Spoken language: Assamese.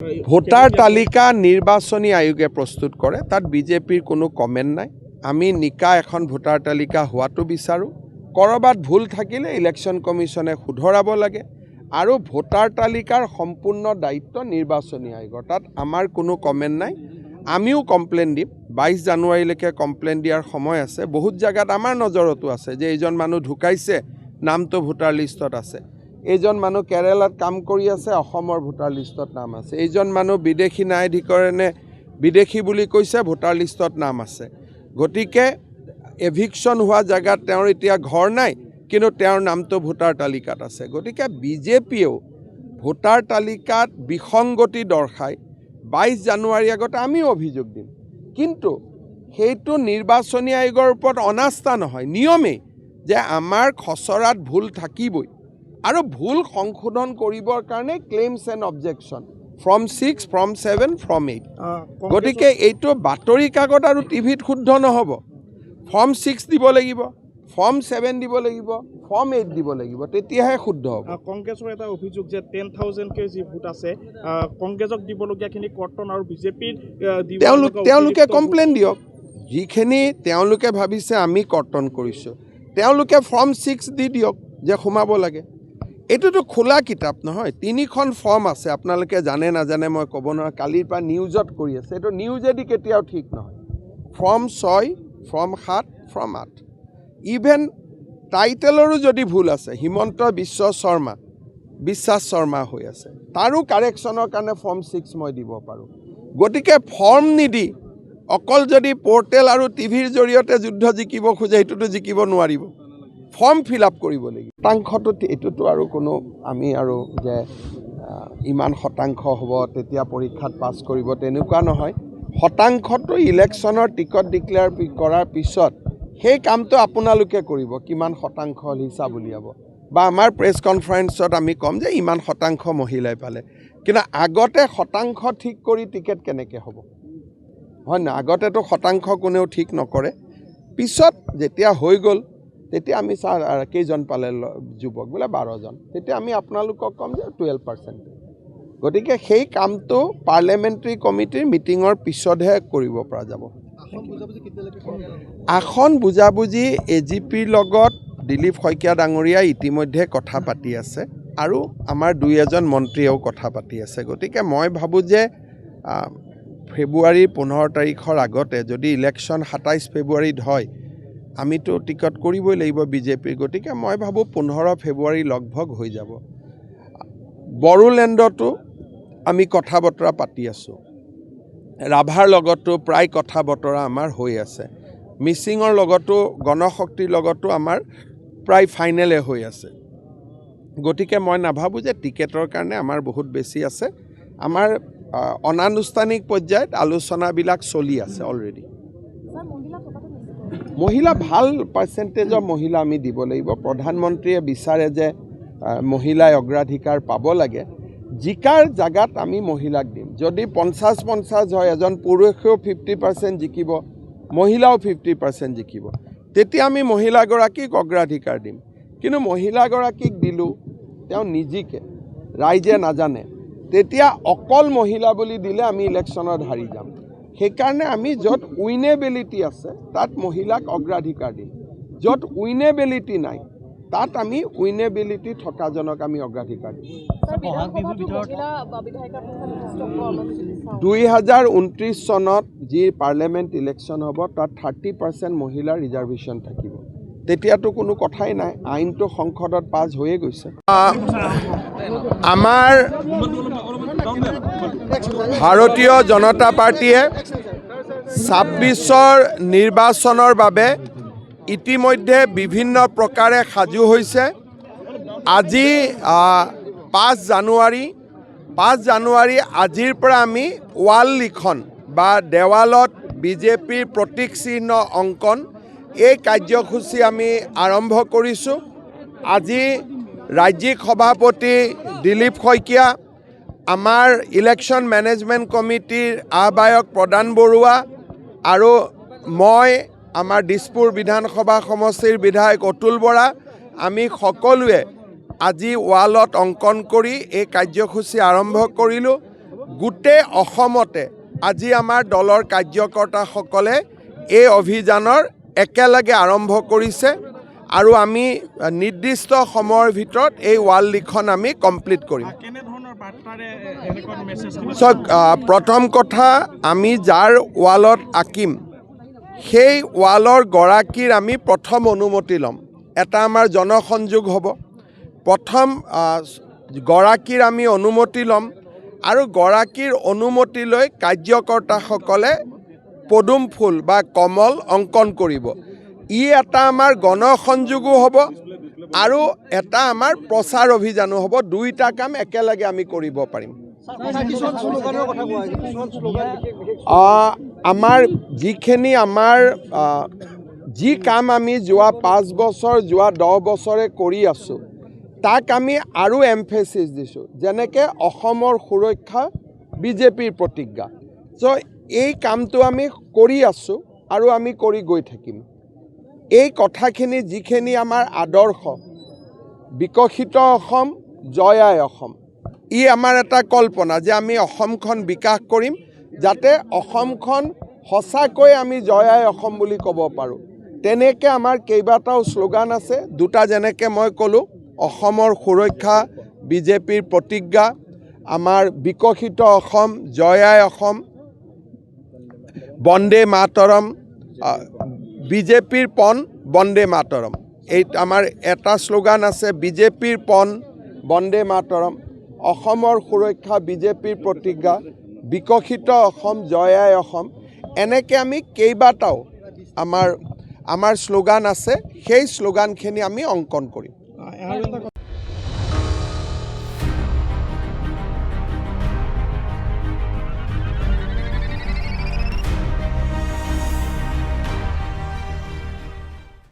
ভোটাৰ তালিকা নিৰ্বাচনী আয়োগে প্ৰস্তুত কৰে, তাত বিজেপিৰ কোনো কমেণ্ট নাই। আমি নিকা এখন ভোটাৰ তালিকা হোৱাটো বিচাৰোঁ। ক'ৰবাত ভুল থাকিলে ইলেকশ্যন কমিশ্যনে শুধৰাব লাগে আৰু ভোটাৰ তালিকাৰ সম্পূৰ্ণ দায়িত্ব নিৰ্বাচনী আয়োগৰ, তাত আমাৰ কোনো কমেণ্ট নাই। আমিও কমপ্লেইন দিম, 22 জানুৱাৰীলৈকে কমপ্লেইন দিয়াৰ সময় আছে। বহুত জেগাত আমাৰ নজৰতো আছে যে এইজন মানুহ ঢুকাইছে, নামটো ভোটাৰ লিষ্টত আছে। এইজন মানুহ কেৰালাত কাম কৰি আছে, অসমৰ ভোটাৰ লিষ্টত নাম আছে। এইজন মানুহ বিদেশী ন্যায়াধিকৰণে বিদেশী বুলি কৈছে, ভোটাৰ লিষ্টত নাম আছে। গতিকে এভিকশ্যন হোৱা জেগাত তেওঁৰ এতিয়া ঘৰ নাই, কিন্তু তেওঁৰ নামটো ভোটাৰ তালিকাত আছে। গতিকে বিজেপিয়েও ভোটাৰ তালিকাত বিসংগতি দৰ্শাই 22 জানুৱাৰীৰ আগতে আমিও অভিযোগ দিম, কিন্তু সেইটো নিৰ্বাচনী আয়োগৰ ওপৰত অনাস্থা নহয়, নিয়মেই যে আমাৰ খচৰাত ভুল থাকিবই আৰু ভুল সংশোধন কৰিবৰ কাৰণে claims and objection from 6, from 7, from 8। গতিকে এইটো বাতৰি কাকত আৰু টিভিত শুদ্ধ নহ'ব। ফৰ্ম 6 দিব লাগিব, ফৰ্ম 7 দিব লাগিব, ফৰ্ম 8 দিব লাগিব, তেতিয়াহে শুদ্ধ হ'ব। কংগ্ৰেছৰ এটা অভিযোগ যে 10,000কে যি ভোট আছে, কংগ্ৰেছক দিবলগীয়াখিনি কৰ্তন আৰু বিজেপিৰ তেওঁলোকে কমপ্লেইন দিয়ক। যিখিনি তেওঁলোকে ভাবিছে আমি কৰ্তন কৰিছোঁ, তেওঁলোকে ফৰ্ম 6 দি দিয়ক যে সোমাব লাগে। এইটোতো খোলা কিতাপ নহয়, 3খন ফৰ্ম আছে, আপোনালোকে জানে নাজানে মই ক'ব নোৱাৰোঁ। কালিৰ পৰা নিউজত কৰি আছে, এইটো নিউজেদি কেতিয়াও ঠিক নহয়। ফৰ্ম 6, ফৰ্ম 7, ফৰ্ম 8, ইভেন টাইটেলৰো যদি ভুল আছে, হিমন্ত বিশ্বাস শৰ্মা হৈ আছে, তাৰো কাৰেকশ্যনৰ কাৰণে ফৰ্ম 6 মই দিব পাৰোঁ। গতিকে ফৰ্ম নিদি অকল যদি পৰ্টেল আৰু টিভিৰ জৰিয়তে যুদ্ধ জিকিব খোজে, সেইটোতো জিকিব নোৱাৰিব। ফৰ্ম ফিল আপ কৰিব লাগিব। শতাংশটো এইটোতো আৰু কোনো আমি আৰু যে ইমান শতাংশ হ'ব তেতিয়া পৰীক্ষাত পাছ কৰিব তেনেকুৱা নহয়। শতাংশটো ইলেকশ্যনৰ টিকট ডিক্লেয়াৰ কৰাৰ পিছত সেই কামটো আপোনালোকে কৰিব, কিমান শতাংশ হিচাপ উলিয়াব, বা আমাৰ প্ৰেছ কনফাৰেন্সত আমি ক'ম যে ইমান শতাংশ মহিলাই পালে। কিন্তু আগতে শতাংশ ঠিক কৰি টিকেট কেনেকৈ হ'ব, হয় না? আগতেতো শতাংশ কোনেও ঠিক নকৰে। পিছত যেতিয়া হৈ গ'ল তেতিয়া আমি কেইজন পালে যুৱক, বোলে 12জন, তেতিয়া আমি আপোনালোকক ক'ম যে 12%। গতিকে সেই কামটো পাৰ্লিয়ামেণ্টাৰী কমিটিৰ মিটিঙৰ পিছতহে কৰিব পৰা যাব। আসন বুজাবুজি এজিপিৰ লগত দিলীপ শইকীয়া ডাঙৰীয়াই ইতিমধ্যে কথা পাতি আছে আৰু আমাৰ 2-এজন মন্ত্ৰীয়েও কথা পাতি আছে। গতিকে মই ভাবোঁ যে ফেব্ৰুৱাৰীৰ 15 তাৰিখৰ আগতে যদি ইলেকশ্যন 27 ফেব্ৰুৱাৰীত হয়, আমিতো টিকট কৰিবই লাগিব বিজেপিৰ। গতিকে মই ভাবোঁ 15 ফেব্ৰুৱাৰী লগভগ হৈ যাব। বড়োলেণ্ডতো আমি কথা বতৰা পাতি আছোঁ, ৰাভাৰ লগতো প্ৰায় কথা বতৰা আমাৰ হৈ আছে, মিচিঙৰ লগতো গণশক্তিৰ লগতো আমাৰ প্ৰায় ফাইনেলে হৈ আছে। গতিকে মই নাভাবোঁ যে টিকেটৰ কাৰণে আমাৰ বহুত বেছি আছে। আমাৰ অনানুষ্ঠানিক পৰ্যায়ত আলোচনাবিলাক চলি আছে অলৰেডি। মহিলা ভাল পাৰ্চেণ্টেজৰ মহিলা আমি দিব লাগিব। প্ৰধানমন্ত্ৰীয়ে বিচাৰে যে মহিলাই অগ্ৰাধিকাৰ পাব লাগে। জিকাৰ জাগাত আমি মহিলাক দিম। যদি 50-50 হয়, এজন পুৰুষেও 50% জিকিব, মহিলাও 50% জিকিব, তেতিয়া আমি মহিলাগৰাকীক অগ্ৰাধিকাৰ দিম। কিন্তু মহিলাগৰাকীক দিলোঁ, তেওঁ নিজিকে, ৰাইজে নাজানে, তেতিয়া অকল মহিলা বুলি দিলে আমি ইলেকশ্যনত হাৰি যাম। সেইকাৰণে আমি য'ত উইনেবিলিটি আছে তাত মহিলাক অগ্ৰাধিকাৰ দিম, য'ত উইনেবিলিটি নাই তাত আমি উইনেবিলিটি থকাজনক আমি অগ্ৰাধিকাৰ দিম। 2029 চনত যি পাৰ্লিয়ামেণ্ট ইলেকশ্যন হ'ব তাত 30% মহিলাৰ ৰিজাৰ্ভেশ্যন থাকিব। তেতিয়াতো কোনো কথাই নাই, আইনটো সংসদত পাছ হৈয়ে গৈছে। আমাৰ ভাৰতীয় জনতা পাৰ্টীয়ে 26ৰ নিৰ্বাচনৰ বাবে ইতিমধ্যে বিভিন্ন প্ৰকাৰে সাজু হৈছে। আজি 5 জানুৱাৰী আজিৰ পৰা আমি ৱাল লিখন বা দেৱালত বিজেপিৰ প্ৰতীক চিহ্ন অংকন এই কাৰ্যসূচী আমি আৰম্ভ কৰিছোঁ। আজি ৰাজ্যিক সভাপতি দিলীপ শইকীয়া, আমাৰ ইলেকশ্যন মেনেজমেণ্ট কমিটিৰ আহ্বায়ক প্ৰদান বৰুৱা আৰু মই, আমাৰ দিছপুৰ বিধানসভা সমষ্টিৰ বিধায়ক অতুল বৰা, আমি সকলোৱে আজি ৱালত অংকন কৰি এই কাৰ্যসূচী আৰম্ভ কৰিলোঁ। গোটেই অসমতে আজি আমাৰ দলৰ কাৰ্যকৰ্তাসকলে এই অভিযানৰ একেলগে আৰম্ভ কৰিছে আৰু আমি নিৰ্দিষ্ট সময়ৰ ভিতৰত এই ৱাল লিখন আমি কমপ্লিট কৰিম। কেনেধৰণৰ বাৰ্তাৰে এনেকুৱা মেছেজ চাওক, প্ৰথম কথা, আমি যাৰ ৱালত আঁকিম সেই ৱালৰ গৰাকীৰ আমি প্ৰথম অনুমতি ল'ম। এটা আমাৰ জনসংযোগ হ'ব, প্ৰথম গৰাকীৰ আমি অনুমতি ল'ম আৰু গৰাকীৰ অনুমতি লৈ কাৰ্যকৰ্তাসকলে পদুম ফুল বা কমল অংকন কৰিব। ই এটা আমাৰ গণসংযোগো হ'ব আৰু এটা আমাৰ প্ৰচাৰ অভিযানো হ'ব। দুইটা কাম একেলগে আমি কৰিব পাৰিম। আমাৰ যিখিনি যি কাম আমি যোৱা 5 বছৰ যোৱা 10 বছৰে কৰি আছোঁ তাক আমি আৰু এমফেচিছ দিছোঁ, যেনেকৈ অসমৰ সুৰক্ষা বিজেপিৰ প্ৰতিজ্ঞা। চ' এই কামটো আমি কৰি আছোঁ আৰু আমি কৰি গৈ থাকিম। এই কথাখিনি যিখিনি আমাৰ আদৰ্শ, বিকশিত অসম, জয় আই অসম, ই আমাৰ এটা কল্পনা যে আমি অসমখন বিকাশ কৰিম যাতে অসমখন সঁচাকৈ আমি জয় আই অসম বুলি ক'ব পাৰোঁ। তেনেকৈ আমাৰ কেইবাটাও শ্লোগান আছে। দুটা যেনেকৈ মই ক'লোঁ, অসমৰ সুৰক্ষা বিজেপিৰ প্ৰতিজ্ঞা, আমাৰ বিকশিত অসম, জয় আই অসম, বন্দে মাতৰম, বিজেপিৰ পণ বন্দে মাতৰম। এই আমাৰ এটা শ্লোগান আছে, বিজেপিৰ পণ বন্দে মাতৰম, অসমৰ সুৰক্ষা বিজেপিৰ প্ৰতিজ্ঞা, বিকশিত অসম, জয় আই অসম। এনেকৈ আমি কেইবাটাও আমাৰ শ্লোগান আছে, সেই শ্লোগানখিনি আমি অংকন কৰিম। আৰু এটা